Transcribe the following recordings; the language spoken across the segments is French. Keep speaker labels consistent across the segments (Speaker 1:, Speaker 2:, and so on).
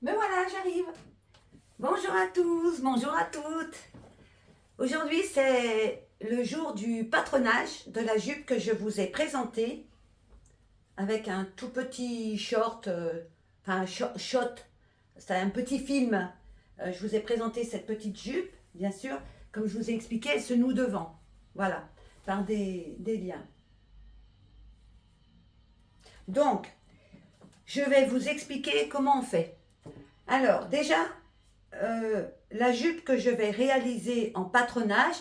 Speaker 1: Me voilà, j'arrive. Bonjour à tous, bonjour à toutes. Aujourd'hui, c'est le jour du patronage de la jupe que je vous ai présentée avec un tout petit short, enfin shot, c'est un petit film. Je vous ai présenté cette petite jupe, bien sûr. Comme je vous ai expliqué, elle se noue devant. Voilà, par des liens. Donc, je vais vous expliquer comment on fait. Alors, déjà, la jupe que je vais réaliser en patronage,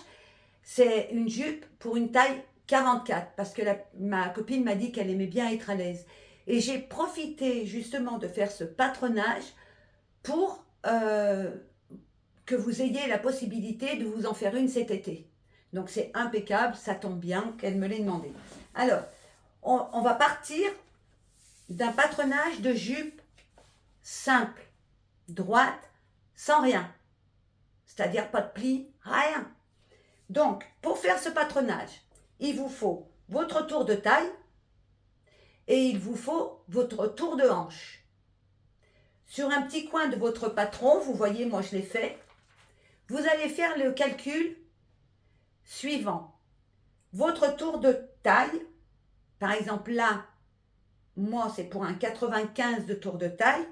Speaker 1: c'est une jupe pour une taille 44 parce que ma copine m'a dit qu'elle aimait bien être à l'aise. Et j'ai profité justement de faire ce patronage pour que vous ayez la possibilité de vous en faire une cet été. Donc c'est impeccable, ça tombe bien qu'elle me l'ait demandé. Alors, on va partir d'un patronage de jupe simple, droite, sans rien. C'est-à-dire pas de plis, rien. Donc, pour faire ce patronage, il vous faut votre tour de taille et il vous faut votre tour de hanche. Sur un petit coin de votre patron, vous voyez, moi je l'ai fait, vous allez faire le calcul suivant. Votre tour de taille, par exemple là, moi c'est pour un 95 de tour de taille,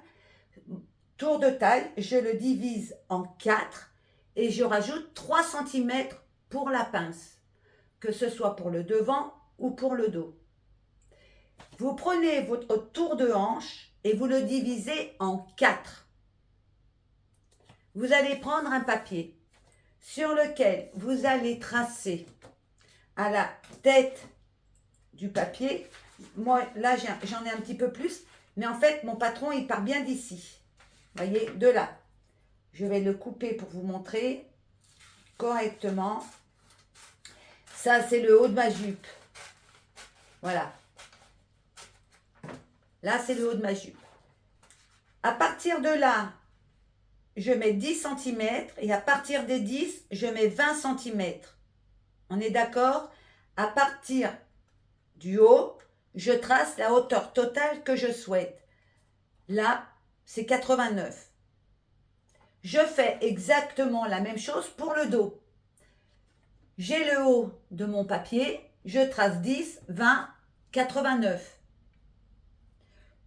Speaker 1: je le divise en 4 et je rajoute 3 cm pour la pince, que ce soit pour le devant ou pour le dos. Vous prenez votre tour de hanche et vous le divisez en 4. Vous allez prendre un papier sur lequel vous allez tracer à la tête du papier. Moi, là, j'en ai un petit peu plus, mais en fait, mon patron, il part bien d'ici. Vous voyez, de là. Je vais le couper pour vous montrer correctement. Ça, c'est le haut de ma jupe. Voilà. Là, c'est le haut de ma jupe. À partir de là, je mets 10 cm et à partir des 10, je mets 20 cm. On est d'accord? À partir du haut, je trace la hauteur totale que je souhaite. Là, c'est 89. Je fais exactement la même chose pour le dos. J'ai le haut de mon papier, je trace 10, 20, 89.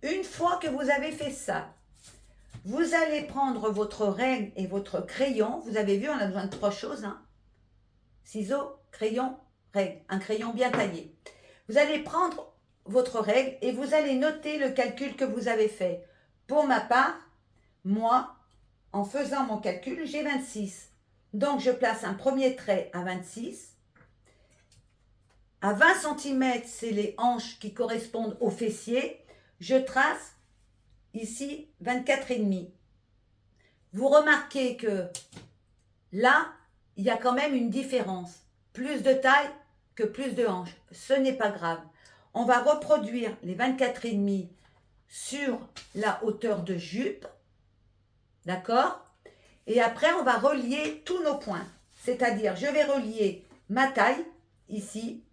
Speaker 1: Une fois que vous avez fait ça, vous allez prendre votre règle et votre crayon. Vous avez vu, on a besoin de 3 choses. Ciseaux, crayon, règle. Un crayon bien taillé. Vous allez prendre votre règle et vous allez noter le calcul que vous avez fait. Pour ma part, moi, en faisant mon calcul, j'ai 26. Donc, je place un premier trait à 26. À 20 cm, c'est les hanches qui correspondent aux fessiers. Je trace ici 24,5. Vous remarquez que là, il y a quand même une différence. Plus de taille que plus de hanches. Ce n'est pas grave. On va reproduire les 24,5 sur la hauteur de jupe. D'accord? Et après, on va relier tous nos points. C'est-à-dire, je vais relier ma taille, ici.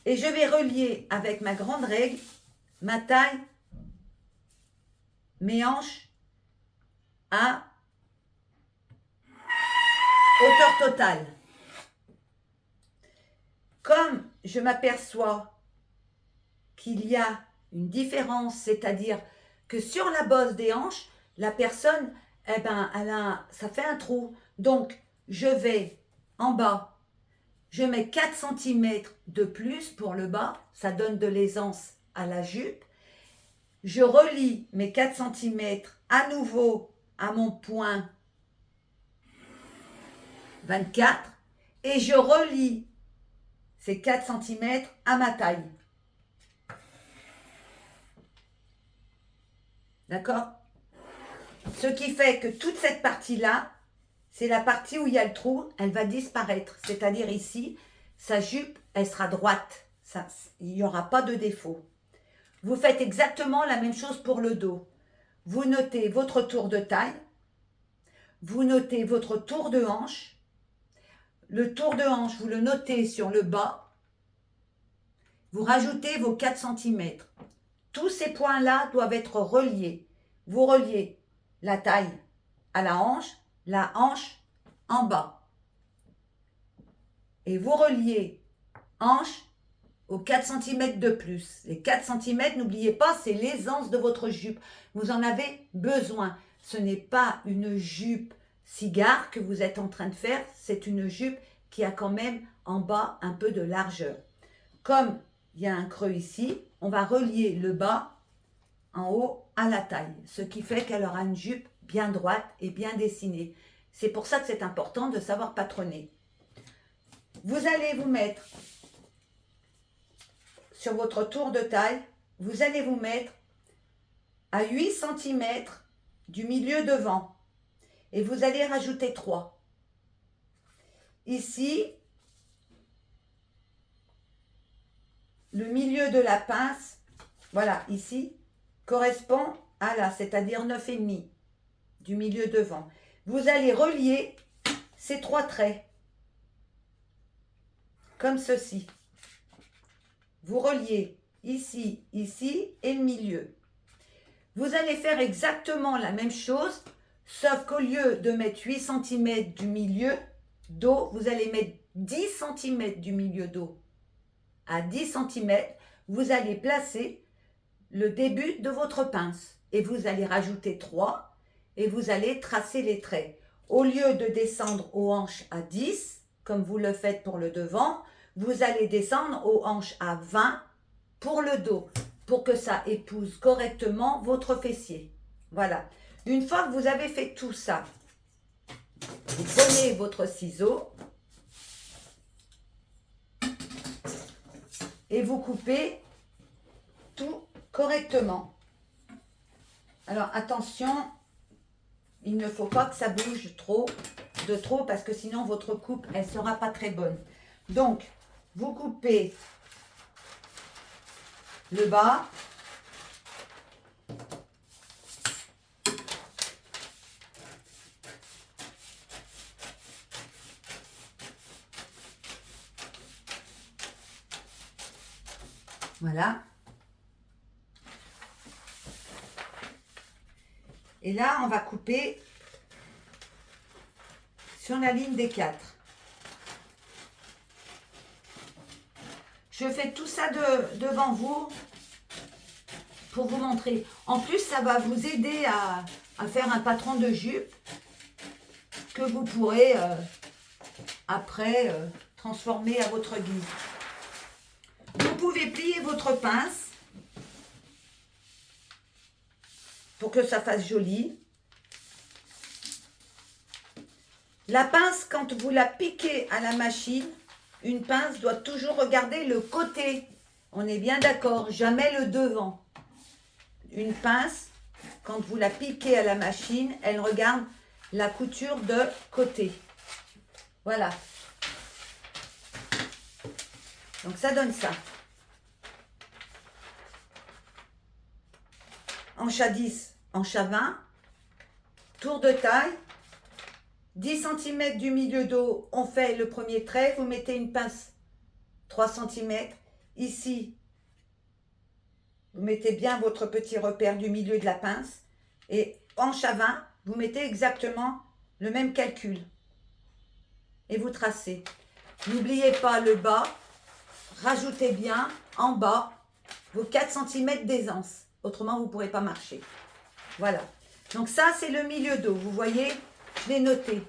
Speaker 1: Et je vais relier avec ma grande règle, ma taille, mes hanches, à hauteur totale. Comme je m'aperçois qu'il y a une différence, c'est-à-dire que sur la bosse des hanches, la personne, eh ben, ça fait un trou. Donc, je vais en bas, je mets 4 cm de plus pour le bas, ça donne de l'aisance à la jupe. Je relie mes 4 cm à nouveau à mon point 24 et je relie ces 4 cm à ma taille. D'accord? Ce qui fait que toute cette partie-là, c'est la partie où il y a le trou, elle va disparaître. C'est-à-dire ici, sa jupe, elle sera droite. Il n'y aura pas de défaut. Vous faites exactement la même chose pour le dos. Vous notez votre tour de taille, vous notez votre tour de hanche. Le tour de hanche, vous le notez sur le bas. Vous rajoutez vos 4 cm. Tous ces points-là doivent être reliés. Vous reliez la taille à la hanche en bas. Et vous reliez hanche aux 4 cm de plus. Les 4 cm, n'oubliez pas, c'est l'aisance de votre jupe. Vous en avez besoin. Ce n'est pas une jupe cigare que vous êtes en train de faire, c'est une jupe qui a quand même en bas un peu de largeur. Comme il y a un creux ici, on va relier le bas en haut à la taille, ce qui fait qu'elle aura une jupe bien droite et bien dessinée. C'est pour ça que c'est important de savoir patronner. Vous allez vous mettre sur votre tour de taille, vous allez vous mettre à 8 cm du milieu devant et vous allez rajouter 3. Ici, le milieu de la pince, voilà, ici, correspond à là, c'est-à-dire 9,5 du milieu devant. Vous allez relier ces 3 traits, comme ceci. Vous reliez ici, ici et le milieu. Vous allez faire exactement la même chose, sauf qu'au lieu de mettre 8 cm du milieu dos, vous allez mettre 10 cm du milieu dos. À 10 cm, vous allez placer le début de votre pince et vous allez rajouter 3 et vous allez tracer les traits. Au lieu de descendre aux hanches à 10, comme vous le faites pour le devant, vous allez descendre aux hanches à 20 pour le dos, pour que ça épouse correctement votre fessier. Voilà. Une fois que vous avez fait tout ça, vous prenez votre ciseau et vous coupez tout correctement. Alors attention, il ne faut pas que ça bouge trop parce que sinon votre coupe, elle ne sera pas très bonne. Donc, vous coupez le bas. Voilà. Et là, on va couper sur la ligne des 4. Je fais tout ça devant vous pour vous montrer. En plus, ça va vous aider à faire un patron de jupe que vous pourrez après transformer à votre guise. Vous pouvez plier votre pince pour que ça fasse joli. La pince, quand vous la piquez à la machine, une pince doit toujours regarder le côté. On est bien d'accord, jamais le devant. Une pince, quand vous la piquez à la machine, elle regarde la couture de côté. Voilà. Donc ça donne ça. Hanche à 10, hanche à 20, tour de taille, 10 cm du milieu dos, on fait le premier trait, vous mettez une pince 3 cm, ici, vous mettez bien votre petit repère du milieu de la pince, et hanche à 20, vous mettez exactement le même calcul, et vous tracez. N'oubliez pas le bas, rajoutez bien en bas vos 4 cm d'aisance. Autrement, vous ne pourrez pas marcher. Voilà. Donc ça, c'est le milieu dos. Vous voyez, je l'ai noté.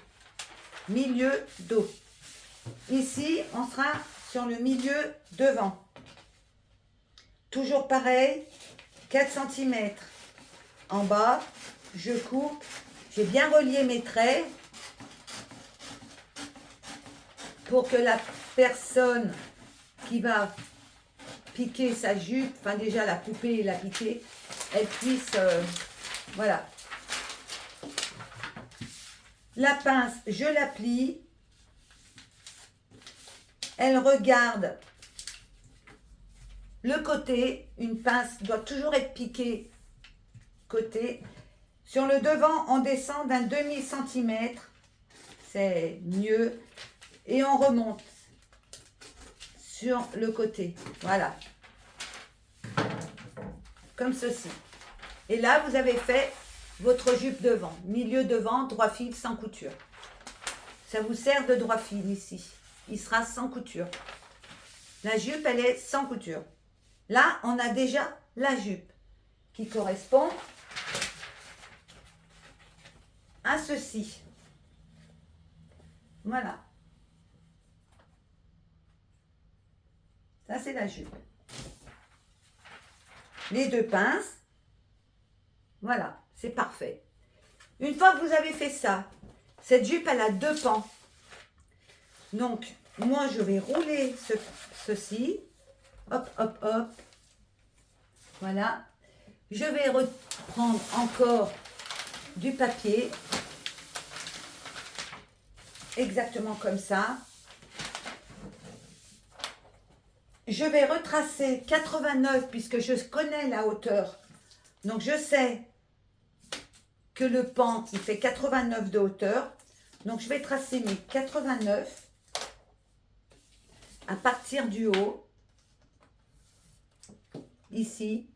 Speaker 1: Milieu dos. Ici, on sera sur le milieu devant. Toujours pareil, 4 cm. En bas, je coupe. J'ai bien relié mes traits pour que la personne qui va piquer sa jupe, enfin déjà la couper et la piquer, elle puisse, voilà. La pince, je la plie, elle regarde le côté, une pince doit toujours être piquée côté. Sur le devant, on descend d'un demi-centimètre, c'est mieux, et on remonte sur le côté, voilà. comme ceci. Et là, vous avez fait votre jupe devant, milieu devant, droit fil sans couture. Ça vous sert de droit fil ici. Il sera sans couture. La jupe, elle est sans couture. Là, on a déjà la jupe qui correspond à ceci. Voilà. Ça, c'est la jupe. Les deux pinces. Voilà, c'est parfait. Une fois que vous avez fait ça, cette jupe, elle a deux pans. Donc, moi, je vais rouler ceci. Hop, hop, hop. Voilà. Je vais reprendre encore du papier. Exactement comme ça. Je vais retracer 89 puisque je connais la hauteur. Donc, je sais que le pan, il fait 89 de hauteur. Donc, je vais tracer mes 89 à partir du haut. Ici.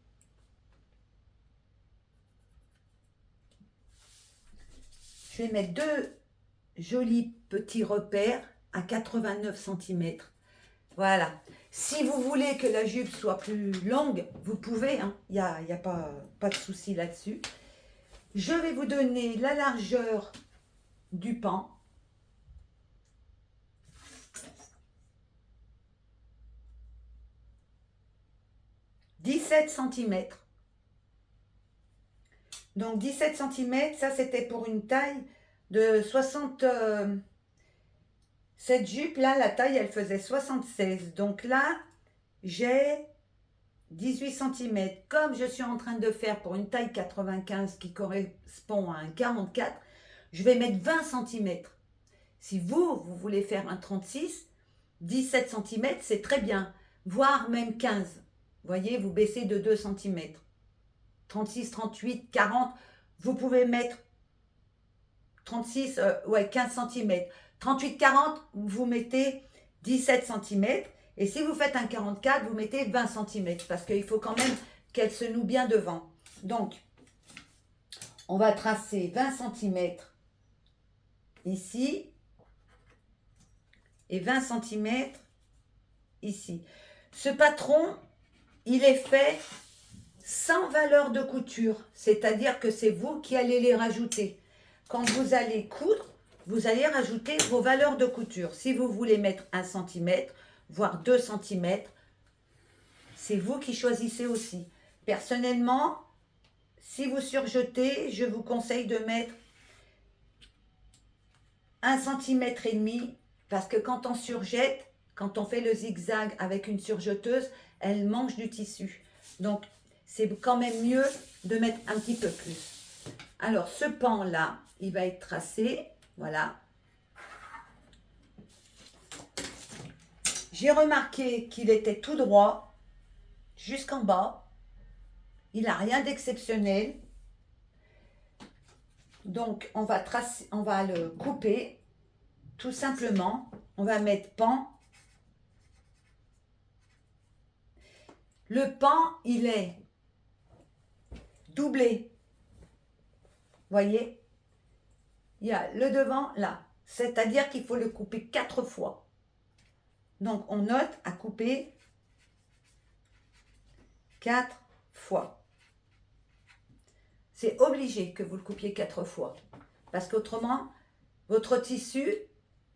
Speaker 1: Je vais mettre deux jolis petits repères à 89 cm. Voilà. Si vous voulez que la jupe soit plus longue, vous pouvez. Il n'y a pas de souci là-dessus. Je vais vous donner la largeur du pan. « 17 cm. Donc 17 cm, ça c'était pour une taille de 60. Cette jupe là, la taille elle faisait 76. Donc là, j'ai 18 cm. Comme je suis en train de faire pour une taille 95 qui correspond à un 44, je vais mettre 20 cm. Si vous voulez faire un 36, 17 cm, c'est très bien, voire même 15. Vous voyez, vous baissez de 2 cm. 36, 38, 40, vous pouvez mettre 36, 15 cm. 38, 40, vous mettez 17 cm. Et si vous faites un 44, vous mettez 20 cm. Parce qu'il faut quand même qu'elle se noue bien devant. Donc, on va tracer 20 cm ici. Et 20 cm ici. Ce patron, il est fait sans valeur de couture. C'est-à-dire que c'est vous qui allez les rajouter. Quand vous allez coudre, vous allez rajouter vos valeurs de couture. Si vous voulez mettre 1 cm, voire 2 cm, c'est vous qui choisissez aussi. Personnellement, si vous surjetez, je vous conseille de mettre 1,5 cm parce que quand on surjette, quand on fait le zigzag avec une surjeteuse, elle mange du tissu. Donc, c'est quand même mieux de mettre un petit peu plus. Alors, ce pan-là, il va être tracé. Voilà. J'ai remarqué qu'il était tout droit jusqu'en bas. Il n'a rien d'exceptionnel. Donc, on va le couper tout simplement. On va mettre pan. Le pan, il est doublé. Voyez, il y a le devant là. C'est-à-dire qu'il faut le couper 4 fois. Donc, on note à couper 4 fois. C'est obligé que vous le coupiez 4 fois. Parce qu'autrement, votre tissu,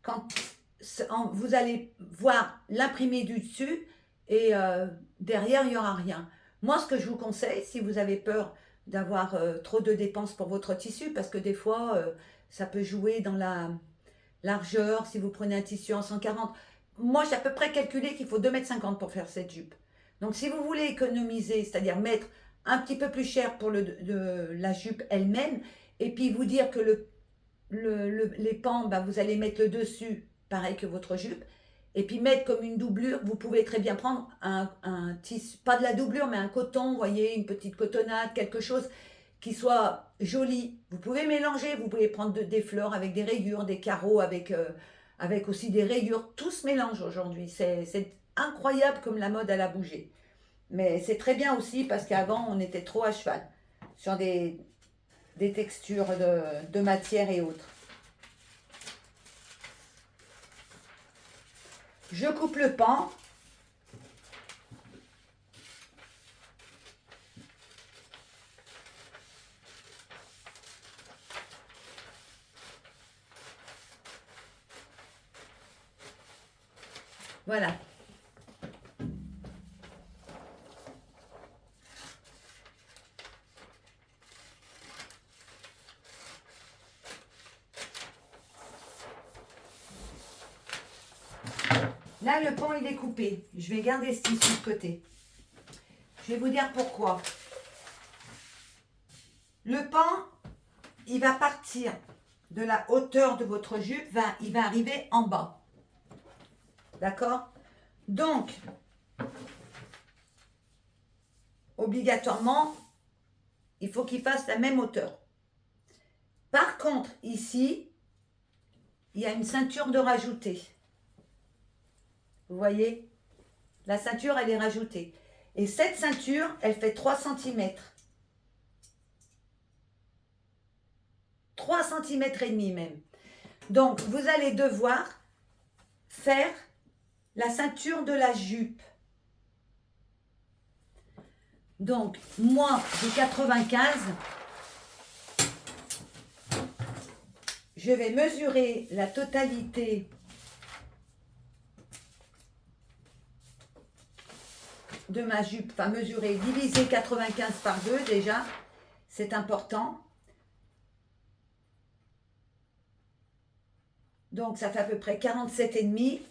Speaker 1: quand vous allez voir l'imprimé du dessus et derrière, il n'y aura rien. Moi, ce que je vous conseille, si vous avez peur d'avoir trop de dépenses pour votre tissu, parce que des fois, ça peut jouer dans la largeur, si vous prenez un tissu en 140. Moi, j'ai à peu près calculé qu'il faut 2,50 m pour faire cette jupe. Donc, si vous voulez économiser, c'est-à-dire mettre un petit peu plus cher pour la jupe elle-même, et puis vous dire que les pans, vous allez mettre le dessus, pareil que votre jupe, et puis mettre comme une doublure, vous pouvez très bien prendre un tissu, pas de la doublure, mais un coton, vous voyez, une petite cotonnade, quelque chose qui soit joli. Vous pouvez mélanger, vous pouvez prendre des fleurs avec des rayures, des carreaux avec aussi des rayures. Tout se mélange aujourd'hui. C'est incroyable comme la mode, elle a bougé. Mais c'est très bien aussi parce qu'avant, on était trop à cheval sur des textures de matière et autres. Je coupe le pan. Voilà. Là, le pan, il est coupé. Je vais garder ce tissu de côté. Je vais vous dire pourquoi. Le pan, il va partir de la hauteur de votre jupe, il va arriver en bas. D'accord? Donc, obligatoirement, il faut qu'il fasse la même hauteur. Par contre, ici, il y a une ceinture de rajouter. Vous voyez? La ceinture, elle est rajoutée. Et cette ceinture, elle fait 3 cm. 3 cm et demi même. Donc, vous allez devoir faire la ceinture de la jupe. Donc, moi, j'ai 95. Je vais mesurer la totalité de ma jupe. Enfin, mesurer, diviser 95 par 2 déjà. C'est important. Donc, ça fait à peu près 47,5.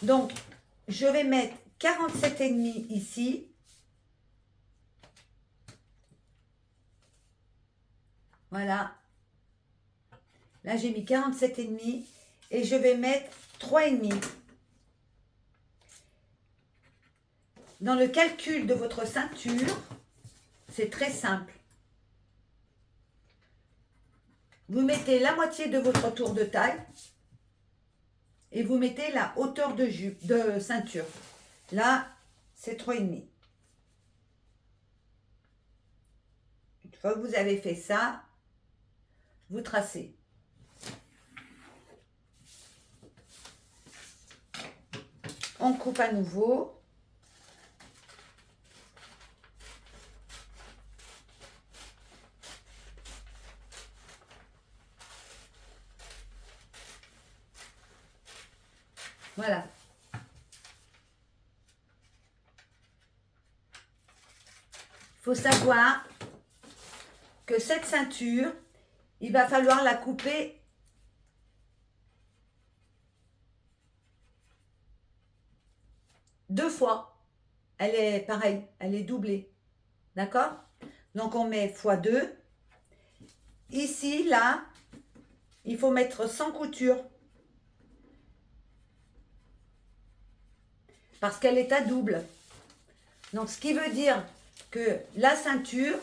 Speaker 1: Donc, je vais mettre 47,5 ici. Voilà. Là, j'ai mis 47,5 et je vais mettre 3,5. Dans le calcul de votre ceinture, c'est très simple. Vous mettez la moitié de votre tour de taille et vous mettez la hauteur de jupe, de ceinture. Là, c'est 3,5. Une fois que vous avez fait ça, vous tracez. On coupe à nouveau. Voilà. Il faut savoir que cette ceinture, il va falloir la couper deux fois. Elle est pareille, elle est doublée. D'accord? Donc on met x2. Ici, là, il faut mettre 100 coutures. Parce qu'elle est à double. Donc ce qui veut dire que la ceinture,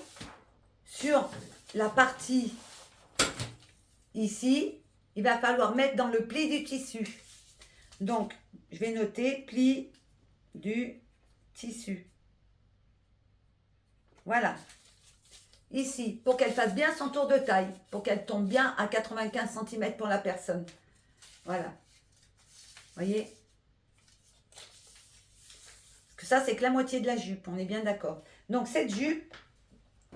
Speaker 1: sur la partie ici, il va falloir mettre dans le pli du tissu. Donc, je vais noter pli du tissu. Voilà. Ici, pour qu'elle fasse bien son tour de taille, pour qu'elle tombe bien à 95 cm pour la personne. Voilà. Voyez? Parce que ça, c'est que la moitié de la jupe, on est bien d'accord. Donc, cette jupe,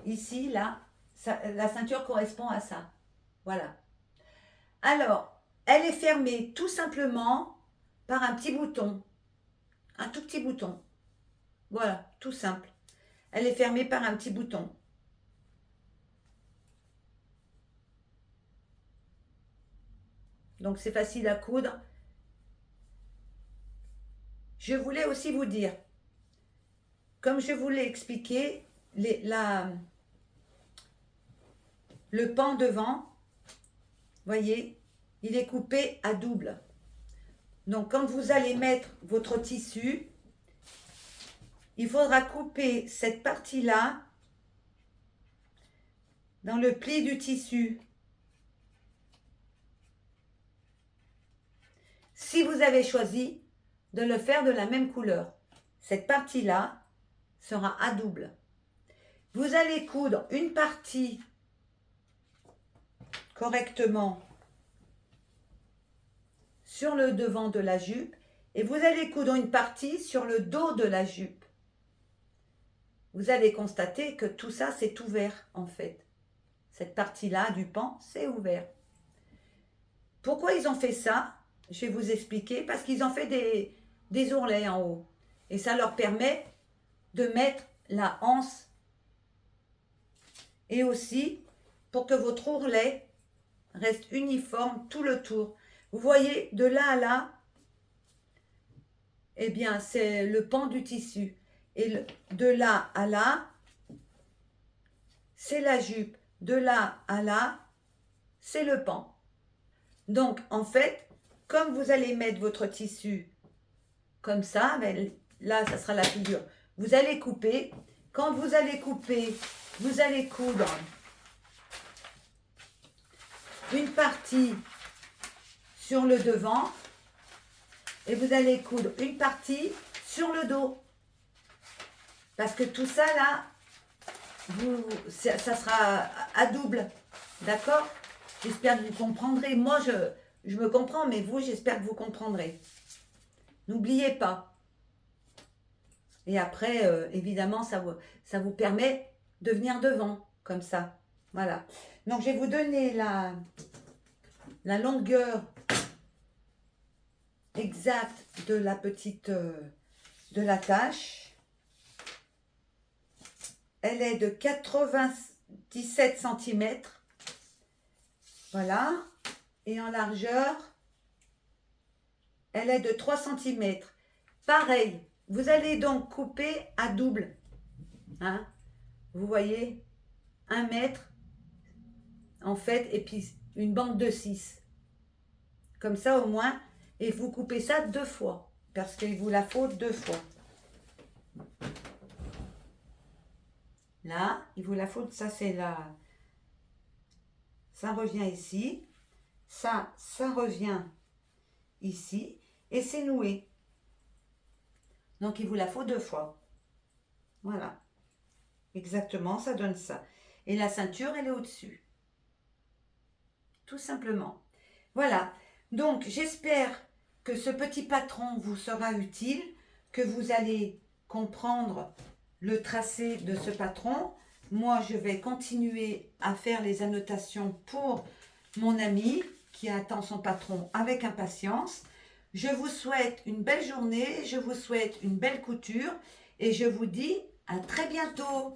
Speaker 1: ici, là, la ceinture correspond à ça. Voilà. Alors, elle est fermée tout simplement par un petit bouton. Un tout petit bouton. Voilà, tout simple. Elle est fermée par un petit bouton. Donc, c'est facile à coudre. Je voulais aussi vous dire, comme je vous l'ai expliqué, le pan devant, voyez, il est coupé à double. Donc, quand vous allez mettre votre tissu, il faudra couper cette partie-là dans le pli du tissu. Si vous avez choisi de le faire de la même couleur, cette partie-là, sera à double. Vous allez coudre une partie correctement sur le devant de la jupe et vous allez coudre une partie sur le dos de la jupe. Vous allez constater que tout ça, c'est ouvert en fait. Cette partie-là du pan, c'est ouvert. Pourquoi ils ont fait ça? Je vais vous expliquer. Parce qu'ils ont fait des ourlets en haut. Et ça leur permet de mettre la anse. Et aussi, pour que votre ourlet reste uniforme tout le tour. Vous voyez, de là à là, eh bien, c'est le pan du tissu. Et de là à là, c'est la jupe. De là à là, c'est le pan. Donc, en fait, comme vous allez mettre votre tissu comme ça, ben, là, ça sera la figure. Vous allez couper. Quand vous allez couper, vous allez coudre une partie sur le devant et vous allez coudre une partie sur le dos. Parce que tout ça, là, ça sera à double. D'accord? J'espère que vous comprendrez. Moi, je me comprends, mais vous, j'espère que vous comprendrez. N'oubliez pas. Et après, évidemment, ça vous permet de venir devant, comme ça. Voilà. Donc, je vais vous donner la longueur exacte de la petite, de la tâche. Elle est de 97 cm. Voilà. Et en largeur, elle est de 3 cm. Pareil, vous allez donc couper à double. Hein? Vous voyez, 1 mètre, en fait, et puis une bande de 6. Comme ça au moins, et vous coupez ça 2 fois, parce qu'il vous la faut 2 fois. Là, il vous la faut, ça c'est là. Ça revient ici. Ça revient ici. Et c'est noué. Donc, il vous la faut 2 fois. Voilà. Exactement, ça donne ça. Et la ceinture, elle est au-dessus. Tout simplement. Voilà. Donc, j'espère que ce petit patron vous sera utile, que vous allez comprendre le tracé de ce patron. Moi, je vais continuer à faire les annotations pour mon ami qui attend son patron avec impatience. Je vous souhaite une belle journée, je vous souhaite une belle couture et je vous dis à très bientôt.